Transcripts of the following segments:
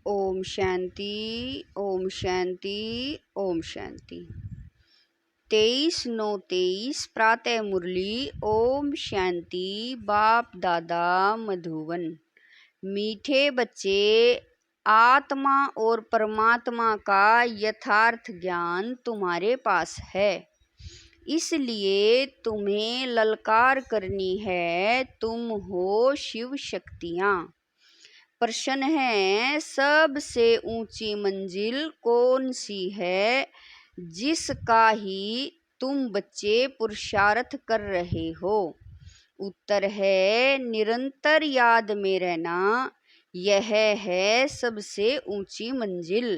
ओम शांति, ओम शांति, ओम शांति। 23/9/23 प्रातः मुरली। ओम शांति। बाप दादा मधुबन। मीठे बच्चे, आत्मा और परमात्मा का यथार्थ ज्ञान तुम्हारे पास है, इसलिए तुम्हें ललकार करनी है। तुम हो शिव शक्तियाँ। प्रश्न है, सबसे ऊंची मंजिल कौन सी है जिसका ही तुम बच्चे पुरुषार्थ कर रहे हो? उत्तर है, निरंतर याद में रहना। यह है सबसे ऊंची मंजिल।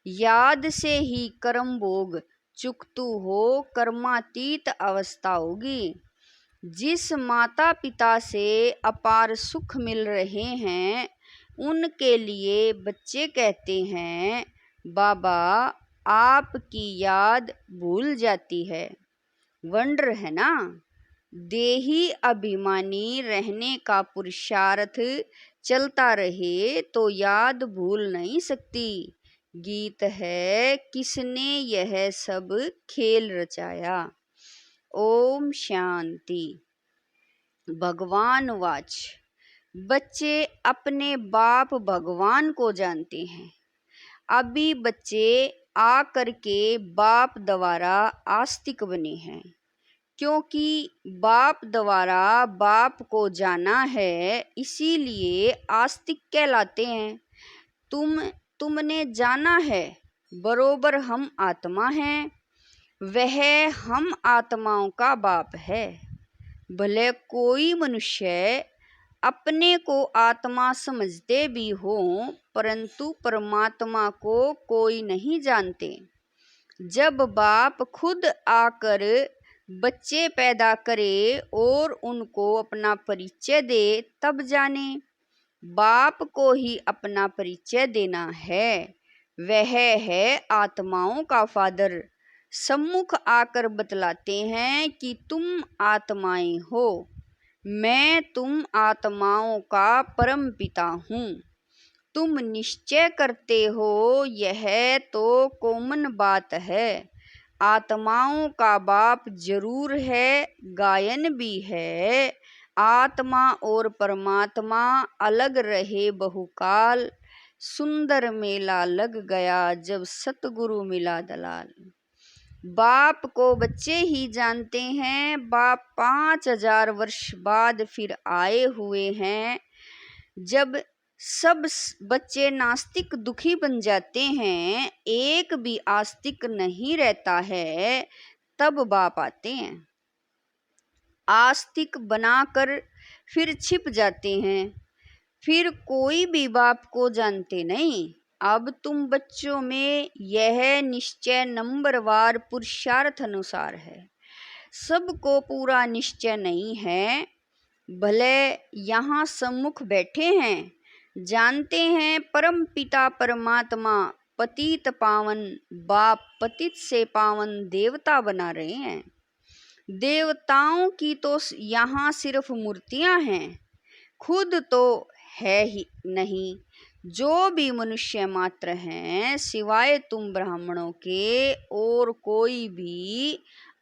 याद से ही कर्म भोग चुकतू हो कर्मातीत अवस्था होगी। जिस माता पिता से अपार सुख मिल रहे हैं, उनके लिए बच्चे कहते हैं, बाबा आपकी याद भूल जाती है। वंडर है ना। देही अभिमानी रहने का पुरुषार्थ चलता रहे तो याद भूल नहीं सकती। गीत है, किसने यह सब खेल रचाया। ओम शांति। भगवान वाच। बच्चे अपने बाप भगवान को जानते हैं। अभी बच्चे आकर के बाप द्वारा आस्तिक बने हैं, क्योंकि बाप द्वारा बाप को जाना है, इसीलिए आस्तिक कहलाते हैं। तुमने जाना है बरोबर हम आत्मा हैं, वह हम आत्माओं का बाप है। भले कोई मनुष्य अपने को आत्मा समझते भी हों, परंतु परमात्मा को कोई नहीं जानते। जब बाप खुद आकर बच्चे पैदा करे और उनको अपना परिचय दे, तब जाने। बाप को ही अपना परिचय देना है। वह है आत्माओं का फादर। सम्मुख आकर बतलाते हैं कि तुम आत्माएं हो, मैं तुम आत्माओं का परम पिता हूँ। तुम निश्चय करते हो, यह तो कॉमन बात है। आत्माओं का बाप जरूर है, गायन भी है। आत्मा और परमात्मा अलग रहे बहुकाल, सुंदर मेला लग गया जब सतगुरु मिला दलाल। बाप को बच्चे ही जानते हैं। बाप 5000 वर्ष बाद फिर आए हुए हैं। जब सब बच्चे नास्तिक दुखी बन जाते हैं, एक भी आस्तिक नहीं रहता है, तब बाप आते हैं। आस्तिक बनाकर फिर छिप जाते हैं, फिर कोई भी बाप को जानते नहीं। अब तुम बच्चों में यह निश्चय नंबरवार पुरुषार्थ अनुसार है। सबको पूरा निश्चय नहीं है। भले यहाँ सम्मुख बैठे हैं, जानते हैं परम पिता परमात्मा पतित पावन बाप पतित से पावन देवता बना रहे हैं। देवताओं की तो यहाँ सिर्फ मूर्तियाँ हैं, खुद तो है ही नहीं। जो भी मनुष्य मात्र हैं, सिवाय तुम ब्राह्मणों के और कोई भी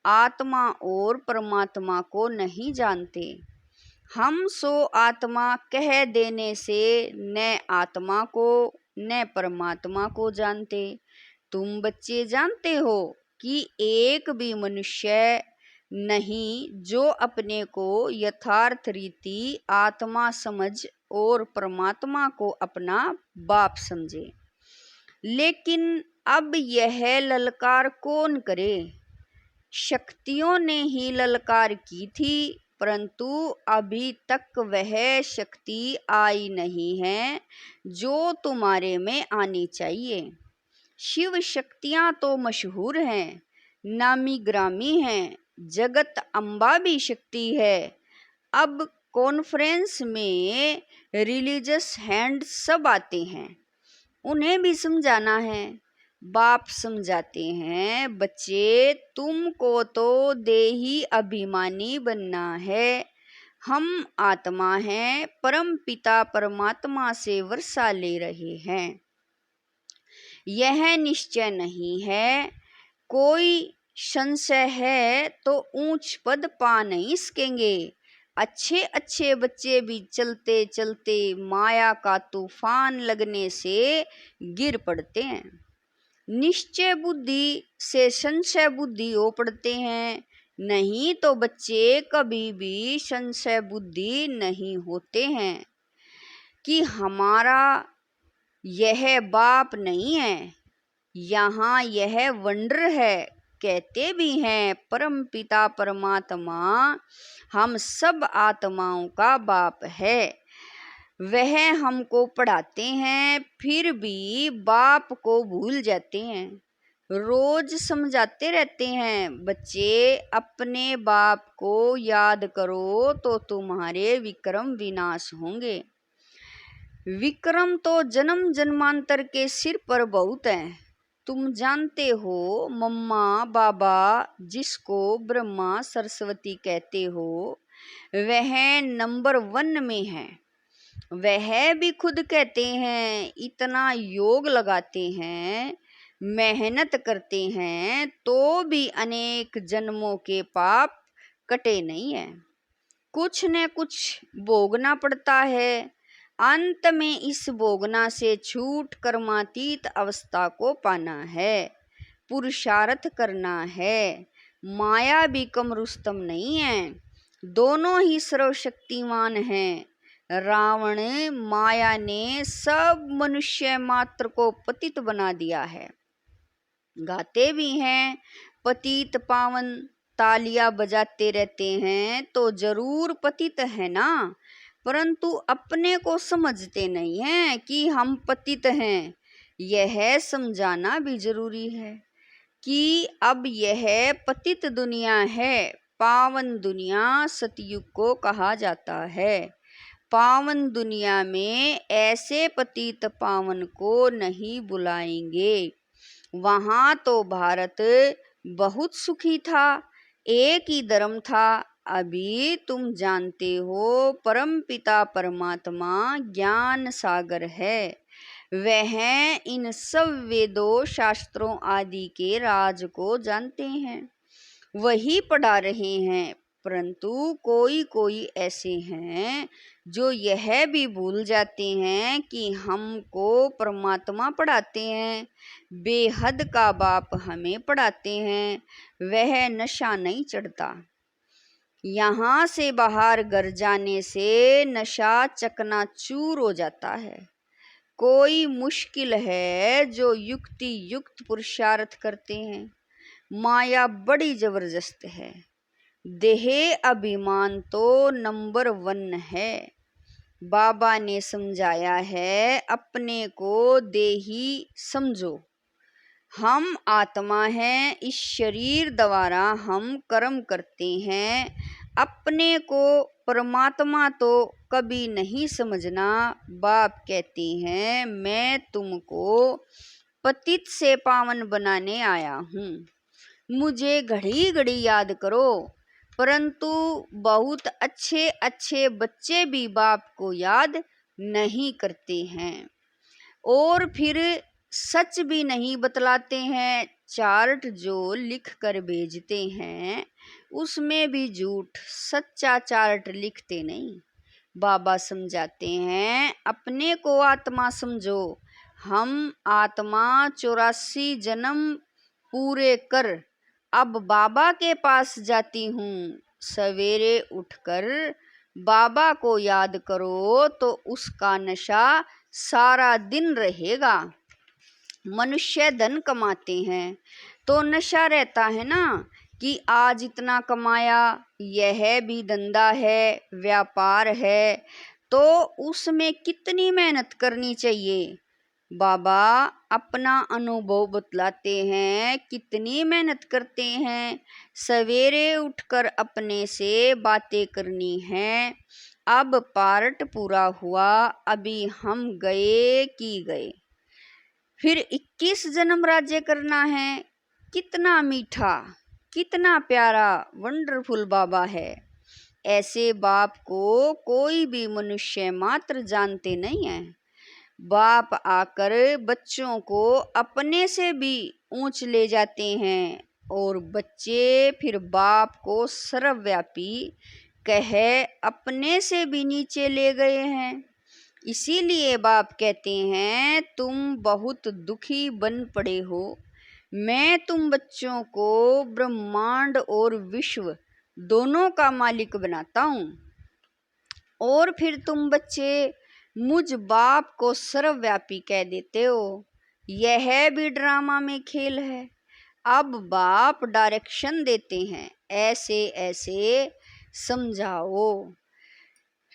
आत्मा और परमात्मा को नहीं जानते। हम सो आत्मा कह देने से न आत्मा को न परमात्मा को जानते। तुम बच्चे जानते हो कि एक भी मनुष्य नहीं जो अपने को यथार्थ रीति आत्मा समझ और परमात्मा को अपना बाप समझे। लेकिन अब यह ललकार कौन करे? शक्तियों ने ही ललकार की थी, परंतु अभी तक वह शक्ति आई नहीं है जो तुम्हारे में आनी चाहिए। शिव शक्तियाँ तो मशहूर हैं, नामी ग्रामी हैं, जगत अम्बा भी शक्ति है। अब कॉन्फ्रेंस में रिलीजियस हैंड सब आते हैं, उन्हें भी समझाना है। बाप समझाते हैं, बच्चे तुमको तो देही अभिमानी बनना है। हम आत्मा हैं, परम पिता परमात्मा से वर्षा ले रहे हैं। यह निश्चय नहीं है। कोई संशय है तो ऊंच पद पा नहीं सकेंगे। अच्छे अच्छे बच्चे भी चलते चलते माया का तूफान लगने से गिर पड़ते हैं। निश्चय बुद्धि से संशय बुद्धि हो पड़ते हैं, नहीं तो बच्चे कभी भी संशय बुद्धि नहीं होते हैं कि हमारा यह बाप नहीं है, यहाँ यह वंडर है। कहते भी हैं परम पिता परमात्मा हम सब आत्माओं का बाप है। वह हमको पढ़ाते हैं, फिर भी बाप को भूल जाते हैं। रोज समझाते रहते हैं, बच्चे अपने बाप को याद करो तो तुम्हारे विक्रम विनाश होंगे। विक्रम तो जन्म जन्मांतर के सिर पर बहुत है। तुम जानते हो मम्मा बाबा जिसको ब्रह्मा सरस्वती कहते हो, वह नंबर 1 में है। वह भी खुद कहते हैं इतना योग लगाते हैं, मेहनत करते हैं, तो भी अनेक जन्मों के पाप कटे नहीं है। कुछ न कुछ भोगना पड़ता है। अंत में इस भोगना से छूट कर्मातीत अवस्था को पाना है, पुरुषार्थ करना है। माया भी कम रुस्तम नहीं है, दोनों ही सर्वशक्तिमान हैं। रावण माया ने सब मनुष्य मात्र को पतित बना दिया है। गाते भी हैं पतित पावन, तालियां बजाते रहते हैं तो जरूर पतित है ना, परंतु अपने को समझते नहीं हैं कि हम पतित हैं। यह समझाना भी जरूरी है कि अब यह पतित दुनिया है, पावन दुनिया सतयुग को कहा जाता है। पावन दुनिया में ऐसे पतित पावन को नहीं बुलाएंगे। वहाँ तो भारत बहुत सुखी था, एक ही धर्म था। अभी तुम जानते हो परम पिता परमात्मा ज्ञान सागर है। वह इन सब वेदों शास्त्रों आदि के राज को जानते हैं, वही पढ़ा रहे हैं। परंतु कोई कोई ऐसे हैं जो यह भी भूल जाते हैं कि हमको परमात्मा पढ़ाते हैं, बेहद का बाप हमें पढ़ाते हैं। वह नशा नहीं चढ़ता। यहाँ से बाहर घर जाने से नशा चकनाचूर हो जाता है। कोई मुश्किल है जो युक्ति युक्त पुरुषार्थ करते हैं। माया बड़ी जबरदस्त है। देह अभिमान तो नंबर 1 है। बाबा ने समझाया है अपने को देही समझो। हम आत्मा हैं, इस शरीर द्वारा हम कर्म करते हैं। अपने को परमात्मा तो कभी नहीं समझना। बाप कहते हैं मैं तुमको पतित से पावन बनाने आया हूँ, मुझे घड़ी घड़ी याद करो। परंतु बहुत अच्छे अच्छे बच्चे भी बाप को याद नहीं करते हैं और फिर सच भी नहीं बतलाते हैं। चार्ट जो लिख कर भेजते हैं उसमें भी झूठ, सच्चा चार्ट लिखते नहीं। बाबा समझाते हैं अपने को आत्मा समझो। हम आत्मा 84 जन्म पूरे कर अब बाबा के पास जाती हूँ। सवेरे उठकर बाबा को याद करो तो उसका नशा सारा दिन रहेगा। मनुष्य धन कमाते हैं तो नशा रहता है ना कि आज इतना कमाया, यह भी धंधा है, व्यापार है, तो उसमें कितनी मेहनत करनी चाहिए। बाबा अपना अनुभव बतलाते हैं कितनी मेहनत करते हैं। सवेरे उठकर अपने से बातें करनी है। अब पार्ट पूरा हुआ, अभी हम गए कि गए, फिर 21 जन्म राज्य करना है। कितना मीठा, कितना प्यारा, वंडरफुल बाबा है। ऐसे बाप को कोई भी मनुष्य मात्र जानते नहीं है। बाप आकर बच्चों को अपने से भी ऊंच ले जाते हैं और बच्चे फिर बाप को सर्वव्यापी कह अपने से भी नीचे ले गए हैं। इसीलिए बाप कहते हैं तुम बहुत दुखी बन पड़े हो, मैं तुम बच्चों को ब्रह्मांड और विश्व दोनों का मालिक बनाता हूँ और फिर तुम बच्चे मुझ बाप को सर्वव्यापी कह देते हो। यह भी ड्रामा में खेल है। अब बाप डायरेक्शन देते हैं, ऐसे ऐसे समझाओ।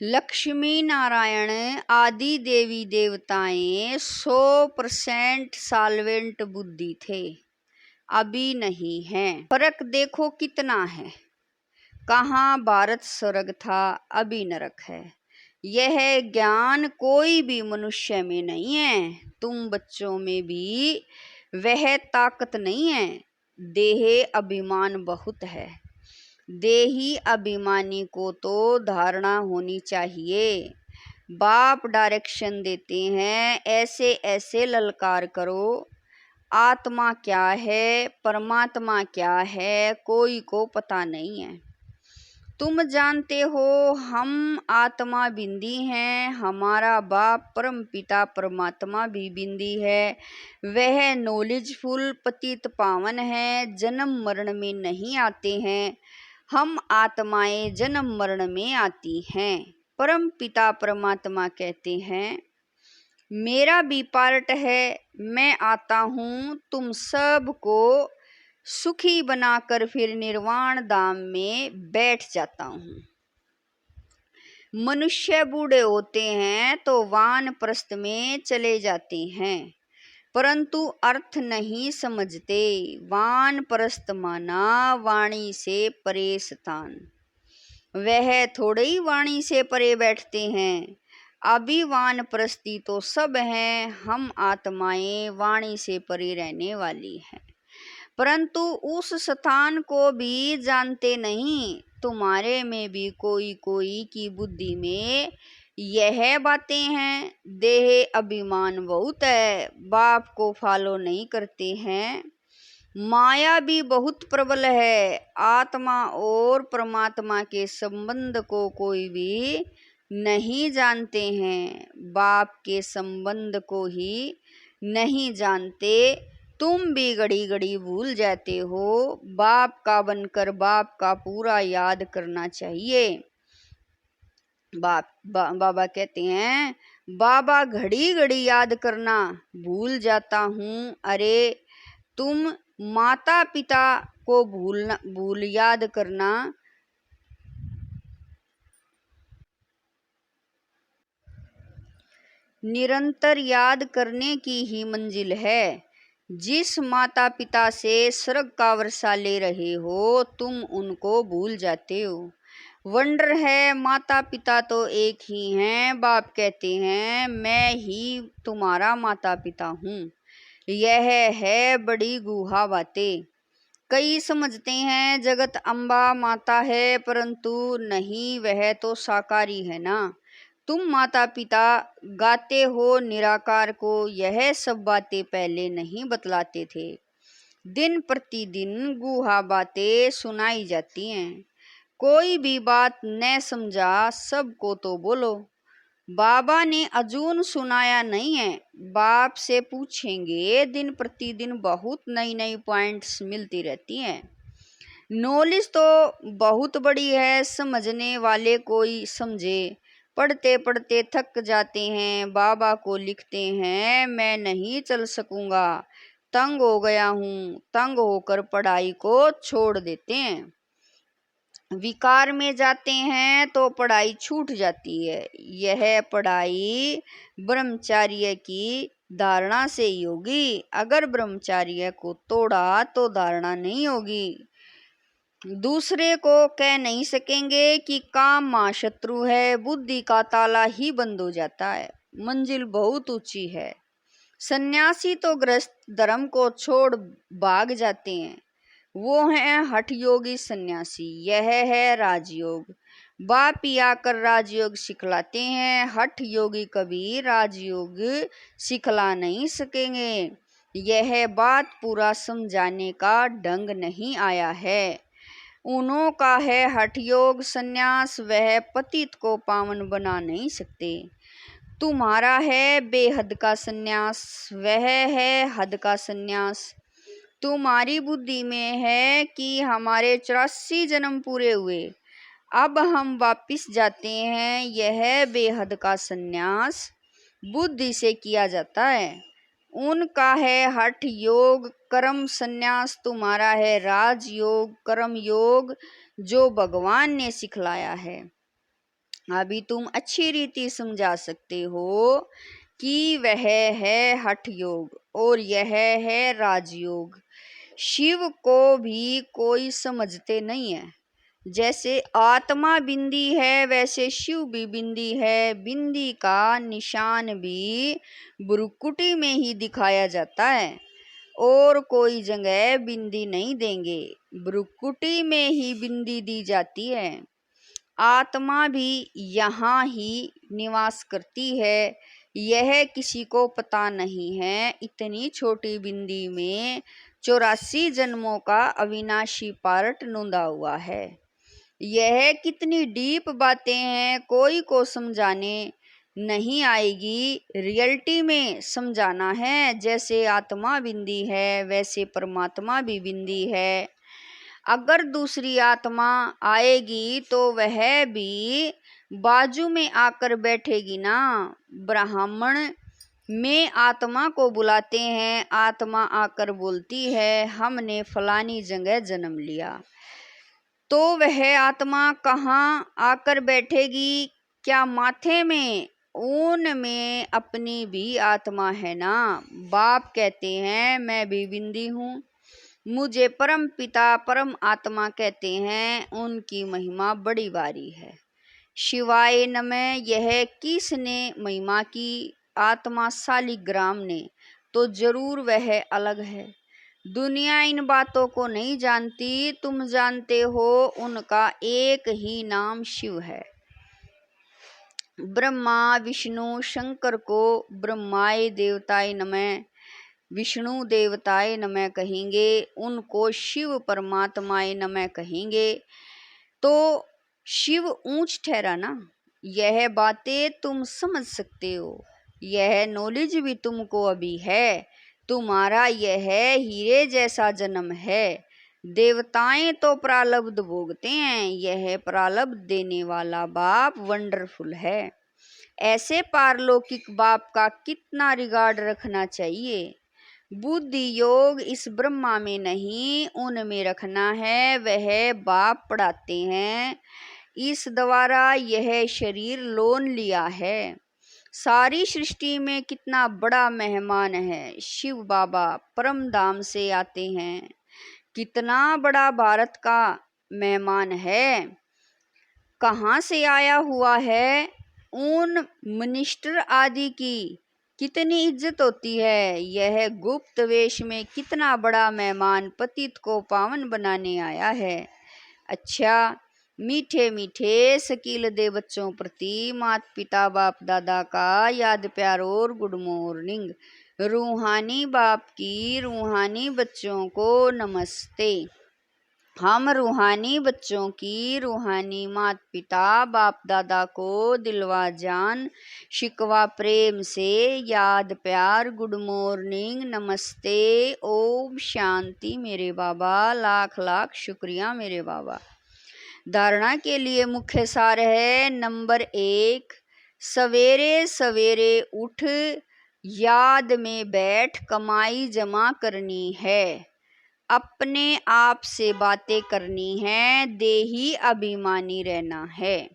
लक्ष्मी नारायण आदि देवी देवताएं 100% साल्वेंट बुद्धि थे, अभी नहीं है। फर्क देखो कितना है। कहाँ भारत स्वर्ग था, अभी नरक है। यह ज्ञान कोई भी मनुष्य में नहीं है, तुम बच्चों में भी वह ताकत नहीं है। देह अभिमान बहुत है। देही अभिमानी को तो धारणा होनी चाहिए। बाप डायरेक्शन देते हैं, ऐसे ऐसे ललकार करो। आत्मा क्या है, परमात्मा क्या है, कोई को पता नहीं है। तुम जानते हो हम आत्मा बिंदी हैं, हमारा बाप परम पिता परमात्मा भी बिंदी है। वह नॉलेजफुल पतित पावन है, जन्म मरण में नहीं आते हैं। हम आत्माएं जन्म मरण में आती हैं। परम पिता परमात्मा कहते हैं मेरा भी पार्ट है, मैं आता हूँ तुम सबको सुखी बनाकर फिर निर्वाण धाम में बैठ जाता हूँ। मनुष्य बूढ़े होते हैं तो वानप्रस्थ में चले जाते हैं, परंतु अर्थ नहीं समझते। वानप्रस्थ माना वाणी से परे स्थान। वह थोड़े ही वाणी से परे बैठते हैं। अभी वानप्रस्थी तो सब हैं, हम आत्माएं वाणी से परे रहने वाली हैं, परंतु उस स्थान को भी जानते नहीं। तुम्हारे में भी कोई कोई की बुद्धि में यह बातें हैं। देह अभिमान बहुत है, बाप को फॉलो नहीं करते हैं। माया भी बहुत प्रबल है। आत्मा और परमात्मा के संबंध को कोई भी नहीं जानते हैं, बाप के संबंध को ही नहीं जानते। तुम भी घड़ी घड़ी भूल जाते हो। बाप का बनकर बाप का पूरा याद करना चाहिए। बाबा कहते हैं बाबा घड़ी घड़ी याद करना भूल जाता हूँ। अरे तुम माता पिता को भूल याद करना निरंतर याद करने की ही मंजिल है। जिस माता पिता से स्वर्ग का वर्षा ले रहे हो तुम उनको भूल जाते हो। वंडर है, माता पिता तो एक ही हैं। बाप कहते हैं मैं ही तुम्हारा माता पिता हूँ। यह है बड़ी गुहा बातें। कई समझते हैं जगत अम्बा माता है, परंतु नहीं, वह तो साकारी है ना। तुम माता पिता गाते हो निराकार को, यह सब बातें पहले नहीं बतलाते थे। दिन प्रतिदिन गुहा बातें सुनाई जाती हैं। कोई भी बात न समझा सबको तो बोलो। बाबा ने अजून सुनाया नहीं है, बाप से पूछेंगे। दिन प्रतिदिन बहुत नई नई पॉइंट्स मिलती रहती हैं। नॉलेज तो बहुत बड़ी है, समझने वाले कोई समझे। पढ़ते पढ़ते थक जाते हैं, बाबा को लिखते हैं मैं नहीं चल सकूंगा, तंग हो गया हूँ। तंग होकर पढ़ाई को छोड़ देते हैं। विकार में जाते हैं तो पढ़ाई छूट जाती है। यह पढ़ाई ब्रह्मचार्य की धारणा से ही होगी। अगर ब्रह्मचार्य को तोड़ा तो धारणा नहीं होगी। दूसरे को कह नहीं सकेंगे कि काम महाशत्रु है, बुद्धि का ताला ही बंद हो जाता है। मंजिल बहुत ऊंची है। सन्यासी तो गृहस्थ धर्म को छोड़ भाग जाते हैं, वो हैं हठ योगी सन्यासी। यह है राजयोग। बाप ही आकर राजयोग सिखलाते हैं। हठ योगी कभी राजयोग सिखला नहीं सकेंगे। यह बात पूरा समझाने का ढंग नहीं आया है। उन्हों का है हठ योग संन्यास, वह पतित को पावन बना नहीं सकते। तुम्हारा है बेहद का संन्यास, वह है हद का संन्यास। तुम्हारी बुद्धि में है कि हमारे 84 जन्म पूरे हुए, अब हम वापिस जाते हैं। यह बेहद का संन्यास बुद्धि से किया जाता है। उनका है हठ योग कर्म संन्यास, तुम्हारा है राज योग कर्म योग जो भगवान ने सिखलाया है। अभी तुम अच्छी रीति समझा सकते हो कि वह है हठ योग और यह है राजयोग। शिव को भी कोई समझते नहीं है। जैसे आत्मा बिंदी है वैसे शिव भी बिंदी है। बिंदी का निशान भी भ्रुकुटी में ही दिखाया जाता है और कोई जगह बिंदी नहीं देंगे, भ्रुकुटी में ही बिंदी दी जाती है। आत्मा भी यहाँ ही निवास करती है, यह किसी को पता नहीं है। इतनी छोटी बिंदी में 84 जन्मों का अविनाशी पार्ट नोंदा हुआ है। यह कितनी डीप बातें हैं, कोई को समझाने नहीं आएगी। रियलिटी में समझाना है। जैसे आत्मा बिंदी है वैसे परमात्मा भी बिंदी है। अगर दूसरी आत्मा आएगी तो वह भी बाजू में आकर बैठेगी ना। ब्राह्मण में आत्मा को बुलाते हैं, आत्मा आकर बोलती है हमने फलानी जगह जन्म लिया। तो वह आत्मा कहाँ आकर बैठेगी? क्या माथे में? उनमें अपनी भी आत्मा है ना। बाप कहते हैं मैं भी बिंदी हूँ, मुझे परम पिता परम आत्मा कहते हैं, उनकी महिमा बड़ी भारी है। शिवाय नमः। यह किसने महिमा की? आत्मा शालिग्राम ने, तो जरूर वह अलग है। दुनिया इन बातों को नहीं जानती, तुम जानते हो। उनका एक ही नाम शिव है। ब्रह्मा विष्णु शंकर को ब्रह्माय देवताय नमः, विष्णु देवताय नमः कहेंगे, उनको शिव परमात्माय नमः कहेंगे। तो शिव ऊंच ठहरा ना। यह बातें तुम समझ सकते हो, यह नॉलेज भी तुमको अभी है। तुम्हारा यह हीरे जैसा जन्म है। देवताएं तो प्रारब्ध भोगते हैं, यह प्रारब्ध देने वाला बाप वंडरफुल है। ऐसे पारलौकिक बाप का कितना रिगार्ड रखना चाहिए। बुद्धि योग इस ब्रह्मा में नहीं उनमें रखना है। वह बाप पढ़ाते हैं, इस द्वारा यह शरीर लोन लिया है। सारी सृष्टि में कितना बड़ा मेहमान है। शिव बाबा परम धाम से आते हैं, कितना बड़ा भारत का मेहमान है। कहाँ से आया हुआ है? उन मिनिस्टर आदि की कितनी इज्जत होती है। यह गुप्त वेश में कितना बड़ा मेहमान पतित को पावन बनाने आया है। अच्छा, मीठे मीठे शकील दे बच्चों प्रति माता पिता बाप दादा का याद प्यार और गुड मॉर्निंग। रूहानी बाप की रूहानी बच्चों को नमस्ते। हम रूहानी बच्चों की रूहानी माता पिता बाप दादा को दिलवा जान शिकवा प्रेम से याद प्यार गुड मॉर्निंग नमस्ते ओम शांति। मेरे बाबा लाख लाख शुक्रिया मेरे बाबा। धारणा के लिए मुख्य सार है। नंबर 1, सवेरे सवेरे उठ याद में बैठ कमाई जमा करनी है, अपने आप से बातें करनी है, देही अभिमानी रहना है।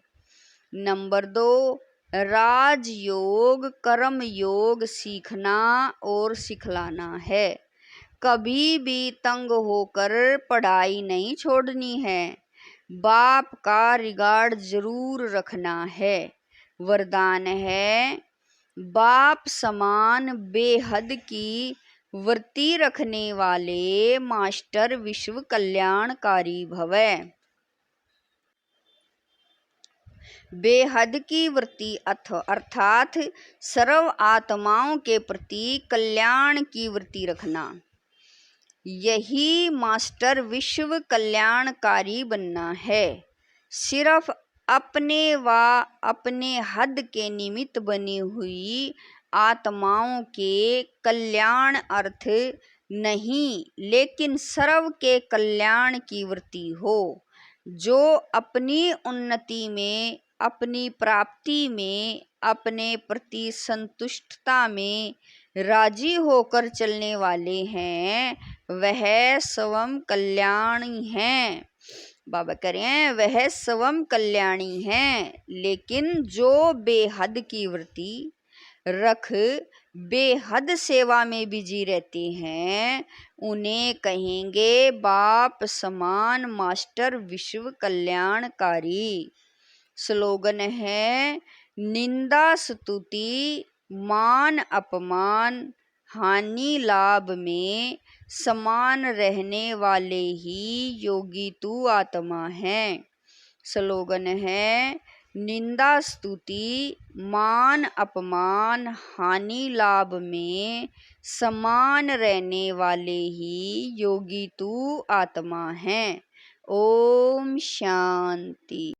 नंबर 2, राजयोग कर्म योग सीखना और सिखलाना है। कभी भी तंग होकर पढ़ाई नहीं छोड़नी है। बाप का रिगार्ड जरूर रखना है। वरदान है, बाप समान बेहद की वृत्ति रखने वाले मास्टर विश्व कल्याणकारी भवै। बेहद की वृत्ति अर्थात सर्व आत्माओं के प्रति कल्याण की वृत्ति रखना। यही मास्टर विश्व कल्याणकारी बनना है। सिर्फ अपने व अपने हद के निमित्त बनी हुई आत्माओं के कल्याण अर्थ नहीं, लेकिन सर्व के कल्याण की वृत्ति हो। जो अपनी उन्नति में, अपनी प्राप्ति में, अपने प्रति संतुष्टता में राजी होकर चलने वाले हैं, वह स्वयं कल्याणी हैं। बाबा कह रहे हैं वह स्वयं कल्याणी हैं। लेकिन जो बेहद की वृत्ति रख बेहद सेवा में बिजी रहते हैं, उन्हें कहेंगे बाप समान मास्टर विश्व कल्याणकारी। स्लोगन है, निंदा स्तुति मान अपमान हानि लाभ में समान रहने वाले ही योगी तू आत्मा है। स्लोगन है, निंदा स्तुति मान अपमान हानि लाभ में समान रहने वाले ही योगी तू आत्मा है। ओम शांति।